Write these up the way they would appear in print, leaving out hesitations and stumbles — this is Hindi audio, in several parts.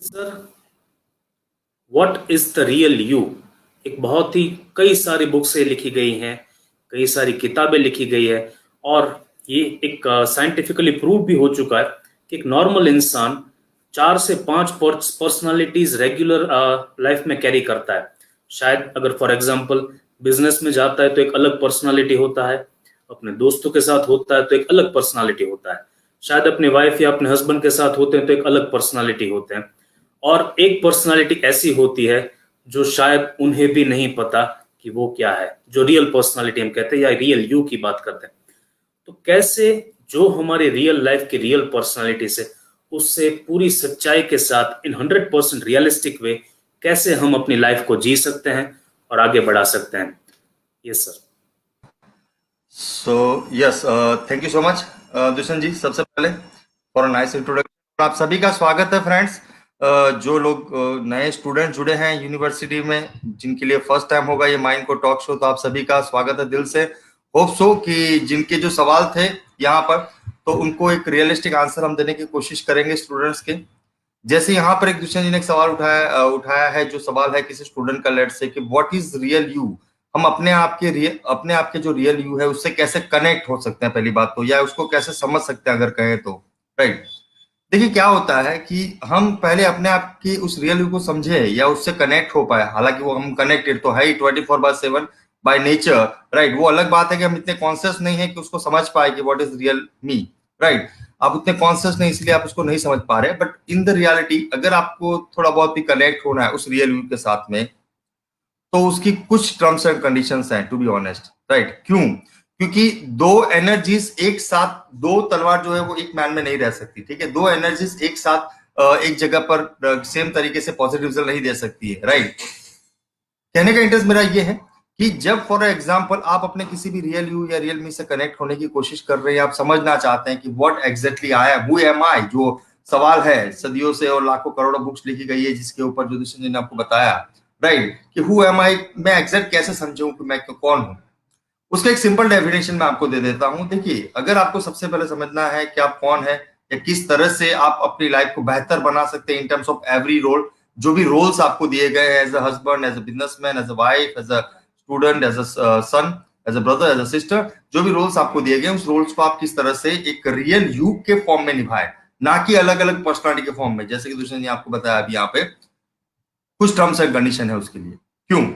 Sir, what is the real you? एक बहुत ही कई सारी बुक से लिखी गई हैं, कई सारी किताबें लिखी गई है। और ये एक साइंटिफिकली प्रूव भी हो चुका है कि एक नॉर्मल इंसान 4 से 5 पर्सनालिटीज रेगुलर लाइफ में कैरी करता है। शायद अगर फॉर एग्जांपल बिजनेस में जाता है तो एक अलग पर्सनालिटी होता है, अपने दोस्तों के साथ होता है तो एक अलग पर्सनालिटी होता है, शायद अपनी वाइफ या अपने हस्बैंड के साथ होते हैं तो एक अलग पर्सनालिटी होते हैं। और एक पर्सनालिटी ऐसी होती है जो शायद उन्हें भी नहीं पता कि वो क्या है, जो रियल पर्सनालिटी हम कहते हैं या रियल यू की बात करते हैं। तो कैसे जो हमारी रियल लाइफ की रियल पर्सनालिटी से उससे पूरी सच्चाई के साथ इन 100% रियलिस्टिक वे कैसे हम अपनी लाइफ को जी सकते हैं और आगे बढ़ा सकते हैं। Yes sir. So yes, thank you so much Dushyant ji. सबसे पहले फॉर अ नाइस इंट्रोडक्शन आप सभी का स्वागत है फ्रेंड्स। जो लोग नए स्टूडेंट जुड़े हैं यूनिवर्सिटी में, जिनके लिए फर्स्ट टाइम होगा ये माइंड को टॉक शो, तो आप सभी का स्वागत है दिल से। होप सो कि जिनके जो सवाल थे यहाँ पर, तो उनको एक रियलिस्टिक आंसर हम देने की कोशिश करेंगे स्टूडेंट्स के। जैसे यहाँ पर एक दुष्यंत जी ने एक सवाल उठाया है, जो सवाल है किसी स्टूडेंट का, लेट से कि व्हाट इज रियल यू। हम अपने आप के जो रियल यू है उससे कैसे कनेक्ट हो सकते हैं, पहली बात तो, या उसको कैसे समझ सकते हैं अगर कहें तो। राइट। देखिए क्या होता है कि हम पहले अपने आप की उस रियल यू को समझे या उससे कनेक्ट हो पाए, हालांकि वो हम कनेक्टेड तो है ही 24/7 बाय नेचर। राइट। वो अलग बात है कि हम इतने कॉन्शियस नहीं है कि उसको समझ पाए कि what is real me. Right. आप उतने कॉन्शियस नहीं, इसलिए आप उसको नहीं समझ पा रहे, बट इन द रियलिटी अगर आपको थोड़ा बहुत भी कनेक्ट होना है उस रियल यू के साथ में, तो उसकी कुछ टर्म्स एंड कंडीशंस हैं, टू बी ऑनेस्ट। राइट। क्यों? क्योंकि दो एनर्जीज एक साथ, दो तलवार जो है वो एक मैन में नहीं रह सकती। ठीक है। दो एनर्जीज एक साथ एक जगह पर सेम तरीके से पॉजिटिव रिजल्ट नहीं दे सकती है। राइट। कहने का इंटरेस्ट मेरा ये है कि जब फॉर एग्जाम्पल आप अपने किसी भी रियल यू या रियल मी से कनेक्ट होने की कोशिश कर रहे हैं, आप समझना चाहते हैं कि what exactly I am, who am I, जो सवाल है सदियों से और लाखों करोड़ों बुक्स लिखी गई है जिसके ऊपर, जो दुष्यंत जी ने आपको बताया। राइट। कि हु एम आई, मैं एग्जैक्ट कैसे समझूं कि मैं कौन हूं। उसका एक सिंपल डेफिनेशन मैं आपको दे देता हूं। देखिए, अगर आपको सबसे पहले समझना है कि आप कौन है या किस तरह से आप अपनी लाइफ को बेहतर बना सकते हैं in terms of every role, जो भी रोल्स आपको दिए गए हैं, as a husband, as a businessman, as a wife, as a student, as a son, as a brother, as a sister, जो भी रोल्स आपको दिए गए उस रोल्स को आप किस तरह से एक रियल यू के फॉर्म में निभाए, ना कि अलग अलग पर्सनालिटी के फॉर्म में। जैसे कि दूसरे ने आपको बताया अभी यहाँ पे कुछ टर्म्स एंड कंडीशन है उसके लिए। क्यों?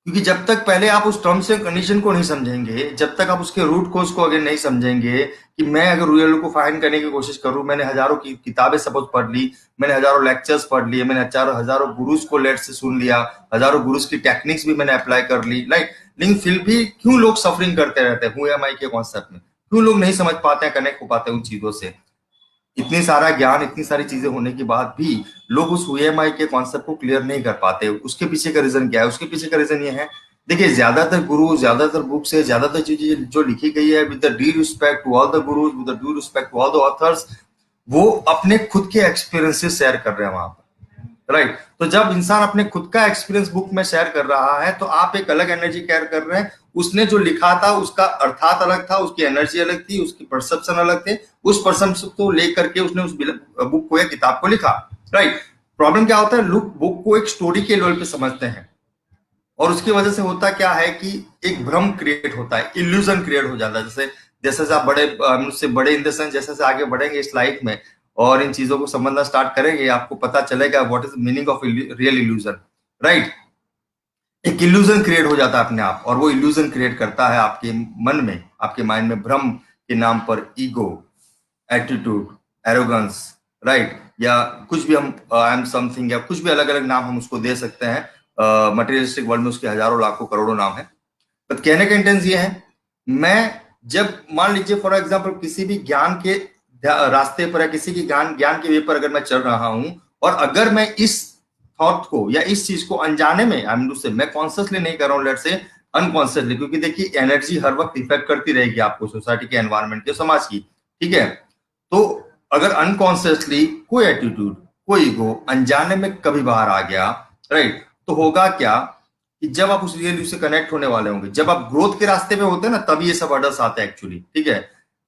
क्योंकि जब तक पहले आप उस टर्म्स एंड कंडीशन को नहीं समझेंगे, जब तक आप उसके रूट कोज को अगर नहीं समझेंगे, कि मैं अगर रियल को फाइंड करने की कोशिश करूं, मैंने हजारों की किताबें सपोज पढ़ ली, मैंने हजारों लेक्चर्स पढ़ लिए, मैंने हजारों हजारों गुरुज को लेट से सुन लिया, हजारों गुरुज की टेक्निक्स भी मैंने अप्लाई कर ली, राइट, लेकिन फिर भी क्यों लोग सफरिंग करते रहते हैं हु एम आई के कॉन्सेप्ट में? क्यों लोग नहीं समझ पाते हैं, कनेक्ट हो पाते हैं उन चीजों से? इतनी सारा ज्ञान, इतनी सारी चीजें होने के बाद भी लोग उस यूएमआई के कॉन्सेप्ट को क्लियर नहीं कर पाते। उसके पीछे का रीजन क्या है? उसके पीछे का रीजन ये है, देखिए, ज्यादातर गुरु, ज्यादातर बुक्स है, ज्यादातर चीजें जो लिखी गई है, with the due respect to all the gurus, with the due respect to all the authors, वो अपने खुद के एक्सपीरियंसेस शेयर कर रहे हैं वहां पर। राइट। तो जब इंसान अपने खुद का एक्सपीरियंस बुक में शेयर कर रहा है, तो आप एक अलग एनर्जी कैर कर रहे हैं। उसने जो लिखा था उसका अर्थात अलग था, उसकी एनर्जी अलग थी, उसकी परसेप्शन अलग थे। उस परसेप्शन को लेकर के उसने उस बुक को या किताब को लिखा। राइट। प्रॉब्लम क्या होता है, लोग बुक को एक स्टोरी के लेवल पे समझते हैं, और उसकी वजह से होता क्या है कि एक भ्रम क्रिएट होता है, इल्यूजन क्रिएट हो जाता है। जैसे जैसे से आप बड़े, मुझसे बड़े इन द सेंस, जैसे से आगे बढ़ेंगे इस लाइफ में और इन चीजों को समझना स्टार्ट करेंगे, आपको पता चलेगा what is the meaning of real illusion. Right. एक इल्यूजन क्रिएट हो जाता है अपने आप, और वो इल्यूजन क्रिएट करता है आपके मन में, आपके माइंड में, भ्रम के नाम पर ईगो, एटीट्यूड, एरोगेंस। राइट। या कुछ भी हम, आई एम समथिंग, या कुछ भी अलग अलग नाम हम उसको दे सकते हैं। मटेरियलिस्टिक वर्ल्ड में उसके हजारों लाखों करोड़ों नाम है। तो कहने का इंटेंस ये है, मैं जब मान लीजिए फॉर एग्जांपल किसी भी ज्ञान के रास्ते पर या किसी की ज्ञान ज्ञान के वे पर अगर मैं चल रहा हूं, और अगर मैं इस थॉट को या इस चीज को अनजाने में, आई एम से, मैं कॉन्शियसली नहीं कर रहा हूं, लेट से अनकॉन्शियसली, क्योंकि देखिए एनर्जी हर वक्त इफेक्ट करती रहेगी आपको, सोसाइटी के, एनवायरमेंट के, समाज की। ठीक है। तो अगर अनकॉन्शियसली कोई एटीट्यूड, कोई ईगो अनजाने में कभी बाहर आ गया, राइट, तो होगा क्या कि जब आप उस रियल यू से कनेक्ट होने वाले होंगे, जब आप ग्रोथ के रास्ते पे होते हैं ना, तभी ये सब अडर्स आते हैं एक्चुअली। ठीक है।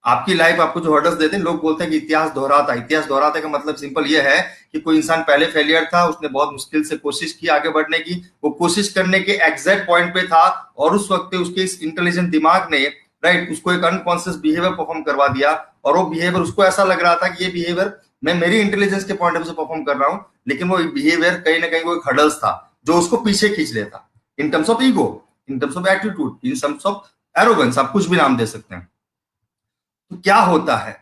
आपकी लाइफ आपको जो हर्डल्स देते हैं, लोग बोलते हैं कि इतिहास दोहराता है। इतिहास दोहराता का मतलब सिंपल ये है कि कोई इंसान पहले फेलियर था, उसने बहुत मुश्किल से कोशिश की आगे बढ़ने की, वो कोशिश करने के एग्जैक्ट पॉइंट पे था और उस वक्त उसके इस इंटेलिजेंट दिमाग ने राइट उसको एक अनकॉन्शियस बिहेवियर परफॉर्म करवा दिया, और वो बिहेवियर उसको ऐसा लग रहा था कि ये बिहेवियर मैं मेरी इंटेलिजेंस के पॉइंट ऑफ व्यू से परफॉर्म कर रहा हूं, लेकिन वो बिहेवियर कहीं ना कहीं वो एक हर्डल्स था जो उसको पीछे खींच लेता, इन terms of ego, in terms of attitude, in terms of arrogance, आप कुछ भी नाम दे सकते हैं। तो क्या होता है,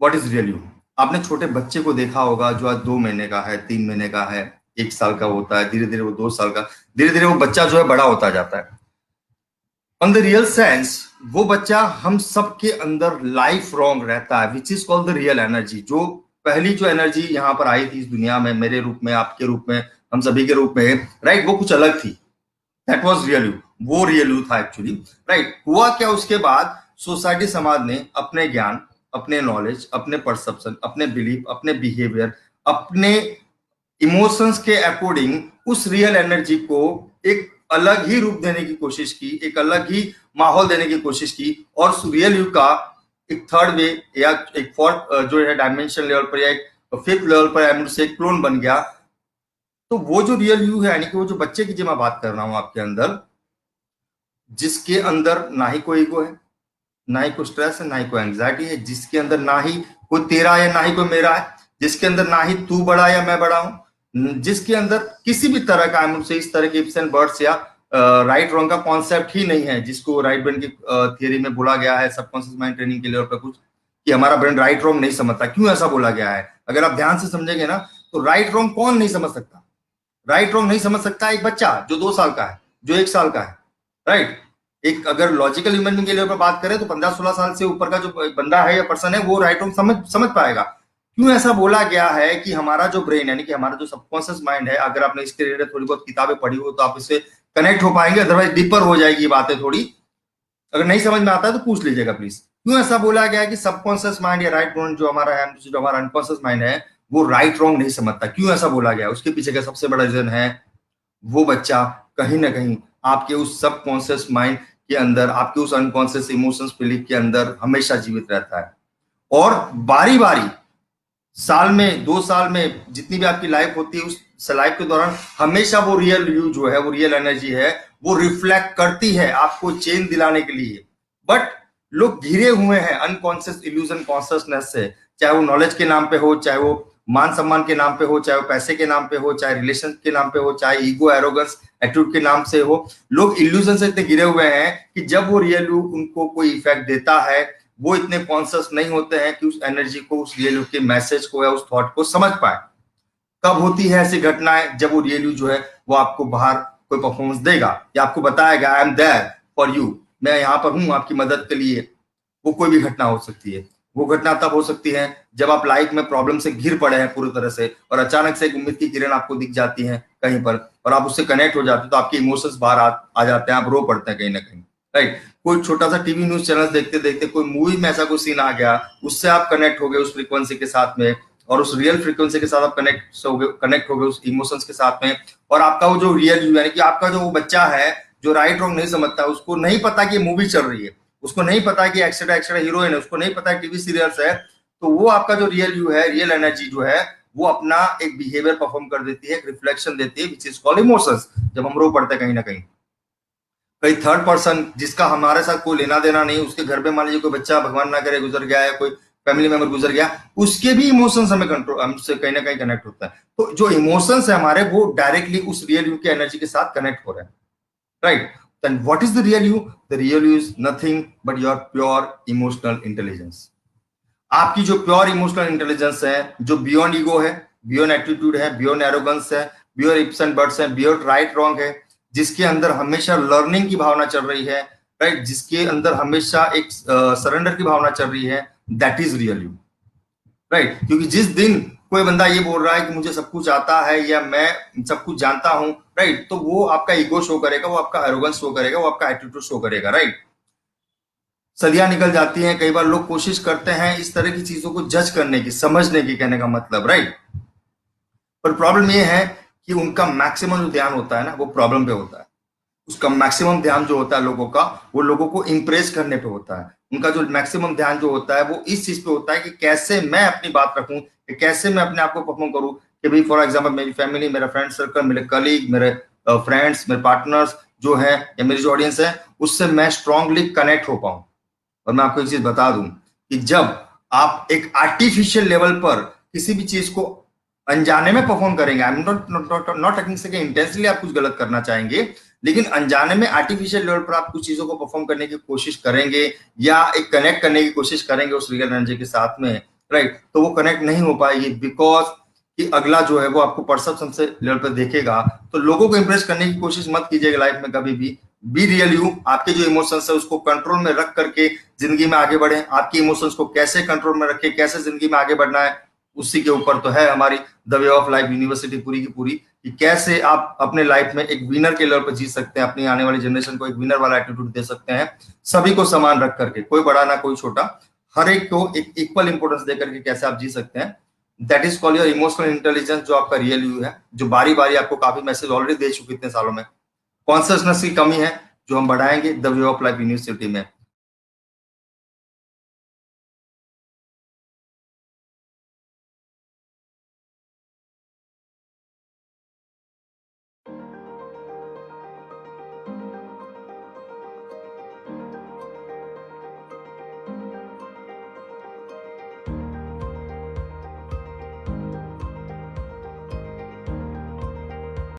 व्हाट इज रियल यू? आपने छोटे बच्चे को देखा होगा जो आज 2 महीने का है, 3 महीने का है, 1 साल का होता है, धीरे धीरे वो 2 साल का, धीरे धीरे वो बच्चा जो है बड़ा होता जाता है। ऑन द रियल सेंस वो बच्चा हम सबके अंदर लाइफ लॉन्ग रहता है, which is called the real energy. जो पहली जो एनर्जी यहाँ पर आई थी इस दुनिया में, मेरे रूप में, आपके रूप में, हम सभी के रूप में, राइट, वो कुछ अलग थी। दैट वॉज रियल यू, वो रियल यू था एक्चुअली, राइट। हुआ क्या उसके बाद, सोसाइटी समाज ने अपने ज्ञान, अपने नॉलेज, अपने परसेप्शन, अपने बिलीफ, अपने बिहेवियर, अपने इमोशंस के अकॉर्डिंग उस रियल एनर्जी को एक अलग ही रूप देने की कोशिश की, एक अलग ही माहौल देने की कोशिश की, और उस रियल यू का एक थर्ड वे या एक फोर्थ जो है डायमेंशन लेवल पर या एक फिफ्थ लेवल पर से क्लोन बन गया। तो वो जो रियल यू है, यानी कि वो जो बच्चे की जो मैं बात कर रहा हूं आपके अंदर, जिसके अंदर ना ही कोई ईगो है, ना ही कोई स्ट्रेस है, ना ही कोई एंग्जाइटी है, जिसके अंदर ना ही कोई तेरा है ना ही कोई मेरा है, जिसके अंदर ना ही तू बड़ा या मैं बड़ा हूं, जिसके अंदर किसी भी तरह का मुझसे इस तरह के इफ्स एंड बट्स या राइट रॉन्ग का कॉन्सेप्ट ही नहीं है, जिसको राइट ब्रेन की थियरी में बोला गया है सबकॉन्शियस माइंड ट्रेनिंग के लेवल पर कुछ, कि हमारा ब्रेन राइट रॉन्ग नहीं समझता। क्यों ऐसा बोला गया है? अगर आप ध्यान से समझेंगे ना, तो राइट रॉन्ग कौन नहीं समझ सकता? राइट रॉन्ग नहीं समझ सकता एक बच्चा जो 2 साल का है, जो 1 साल का है, राइट। एक अगर लॉजिकल ह्यूमन बीइंग के लेवल पर बात करें तो 15-16 साल से ऊपर का जो बंदा है या पर्सन है, वो राइट रॉन्ग समझ पाएगा। क्यों ऐसा बोला गया है कि हमारा जो ब्रेन, यानी कि हमारा जो सबकॉन्शियस माइंड है, अगर आपने इसके रिलेटेड थोड़ी बहुत किताबें पढ़ी हो तो आप इससे कनेक्ट हो पाएंगे, अदरवाइज डीपर हो जाएगी बातें थोड़ी। अगर नहीं समझ में आता है तो पूछ लीजिएगा प्लीज। क्यों ऐसा बोला गया है कि सबकॉन्शियस माइंड या राइट रॉन्ग जो हमारा है, जो हमारा अनकॉन्शियस माइंड है, वो राइट रॉन्ग नहीं समझता? क्यों ऐसा बोला गया? उसके पीछे का सबसे बड़ा रीजन है, वो बच्चा कहीं ना कहीं आपके उस सबकॉन्शियस माइंड के अंदर, आपके उस अनकॉन्शियस इमोशंस बिलीफ के अंदर हमेशा जीवित रहता है, और बारी बारी साल में, 2 साल में, जितनी भी आपकी लाइफ होती है, उस लाइफ के दौरान हमेशा वो रियल यू जो है, वो रियल एनर्जी है, वो रिफ्लेक्ट करती है आपको चेंज दिलाने के लिए। बट लोग घिरे हुए हैं अनकॉन्शियस इल्यूजन कॉन्शियसनेस से, चाहे वो नॉलेज के नाम पे हो, चाहे वो मान सम्मान के नाम पे हो, चाहे वो पैसे के नाम पे हो, चाहे रिलेशन के नाम पे हो, चाहे ईगो एरोगेंस एटीट्यूड के नाम से हो। लोग इल्यूजन से इतने घिरे हुए हैं कि जब वो रियल यू उनको कोई इफेक्ट देता है, वो इतने कॉन्शियस नहीं होते हैं कि उस एनर्जी को, उस रियल यू के मैसेज को या उस थॉट को समझ पाए। कब होती है ऐसी घटनाएं? जब वो रियल यू जो है वो आपको बाहर कोई परफॉर्मेंस देगा या आपको बताएगा I am there for you, मैं यहाँ पर हूं आपकी मदद के लिए। वो कोई भी घटना हो सकती है। वो घटना तब हो सकती है जब आप लाइफ में प्रॉब्लम से घिर पड़े हैं पूरी तरह से, और अचानक से एक उम्मीद की किरण आपको दिख जाती है कहीं पर, और आप उससे कनेक्ट हो जाते हैं, तो आपके इमोशंस बाहर आ जाते हैं, आप रो पड़ते हैं कहीं ना कहीं, राइट। कोई छोटा सा टीवी न्यूज चैनल देखते देखते कोई मूवी में ऐसा कोई सीन आ गया, उससे आप कनेक्ट हो गए उस फ्रीक्वेंसी के साथ में, और उस रियल फ्रीक्वेंसी के साथ आप कनेक्ट हो गए उस इमोशंस के साथ में, और आपका वो जो रियल यू, यानी कि आपका जो वो बच्चा है जो राइट रॉन्ग नहीं समझता, उसको नहीं पता कि मूवी चल रही है, उसको नहीं पता कि एक्स्ट्रा एक्स्ट्रा हीरोइन है, उसको नहीं पता है टीवी सीरियल्स है, तो वो आपका जो रियल यू है, रियल एनर्जी जो है, वो अपना एक बिहेवियर परफॉर्म कर देती है, एक रिफ्लेक्शन देती है, विच इज कॉल्ड इमोशंस। जब हम रो पड़ते हैं कहीं ना कहीं, कई थर्ड पर्सन जिसका हमारे साथ कोई लेना देना नहीं, उसके घर पे मान लीजिए कोई बच्चा भगवान ना करे गुजर गया है, कोई फैमिली मेंबर गुजर गया, उसके भी इमोशंस हमें कंट्रोल, हमसे कहीं ना कहीं कनेक्ट होता है। तो जो इमोशंस है हमारे, वो डायरेक्टली उस रियल यू की एनर्जी के साथ कनेक्ट हो रहे हैं, right. Then what is the real you? The real you is nothing but your pure emotional intelligence. आपकी जो प्योर इमोशनल इंटेलिजेंस है, जो बियॉन्ड ईगो है, बियॉन्ड एटीट्यूड है, बियॉन्ड एरोगेंस है, बियॉन्ड इप्स एंड बट्स है, बियॉन्ड राइट रॉन्ग है, जिसके अंदर हमेशा लर्निंग की भावना चल रही है, राइट, जिसके अंदर हमेशा एक सरेंडर की भावना चल रही है, that is real you, right. क्योंकि जिस दिन कोई बंदा ये बोल रहा है कि मुझे सब कुछ आता है या मैं सब कुछ जानता हूं, राइट, तो वो आपका ईगो शो करेगा, वो आपका एरोगेंस शो करेगा, वो आपका एटीट्यूड शो करेगा, राइट। सदियां निकल जाती हैं, कई बार लोग कोशिश करते हैं इस तरह की चीजों को जज करने की, समझने की, कहने का मतलब, राइट। पर प्रॉब्लम ये है कि उनका मैक्सिमम जो ध्यान होता है ना, वो प्रॉब्लम पे होता है। उसका मैक्सिमम ध्यान जो होता है लोगों का, वो लोगों को इंप्रेस करने पे होता है, उनका जो मैक्सिमम ध्यान जो होता है वो इस चीज पे होता है कि कैसे मैं अपनी बात रखूं, कि कैसे मैं अपने आप को परफॉर्म करूं, कि भाई फॉर एग्जांपल मेरी फैमिली, मेरा फ्रेंड सर्कल, मेरे कलीग, मेरे फ्रेंड्स, मेरे पार्टनर्स जो है या मेरी जो ऑडियंस है उससे मैं स्ट्रांगली कनेक्ट हो पाऊं। और मैं आपको एक चीज बता दूं कि जब आप एक आर्टिफिशियल लेवल पर किसी भी चीज को अनजाने में परफॉर्म करेंगे, आई एम नॉट टॉकिंग से कि इंटेंशनली आप कुछ गलत करना चाहेंगे, लेकिन अनजाने में आर्टिफिशियल लेवल पर आप कुछ चीजों को परफॉर्म करने की कोशिश करेंगे या एक कनेक्ट करने की कोशिश करेंगे उस रियल एनर्जी के साथ में, राइट, तो वो कनेक्ट नहीं हो पाएगी, बिकॉज कि अगला जो है वो आपको परसेप्शन से लेवल पर देखेगा। तो लोगों को इंप्रेस करने की कोशिश मत कीजिएगा लाइफ में कभी भी। बी रियल यू, आपके जो इमोशंस है उसको कंट्रोल में रख करके जिंदगी में आगे बढ़े। आपके इमोशंस को कैसे कंट्रोल में रखें, कैसे जिंदगी में आगे बढ़ना है, उसी के ऊपर तो है हमारी the way of life university पूरी की पूरी, कि कैसे आप अपने लाइफ में एक विनर के लेवल पर जी सकते हैं, अपनी आने वाली जनरेशन को एक विनर वाला एटीट्यूड दे सकते हैं, सभी को समान रख करके, कोई बड़ा ना कोई छोटा, हर एक को एक इक्वल इंपोर्टेंस दे करके कैसे आप जी सकते हैं। That is called your emotional intelligence, जो आपका रियल यू है, जो बारी बारी आपको काफी मैसेज ऑलरेडी दे चुके इतने सालों में। कॉन्शियसनेस की कमी है जो हम बढ़ाएंगे the way of life university में।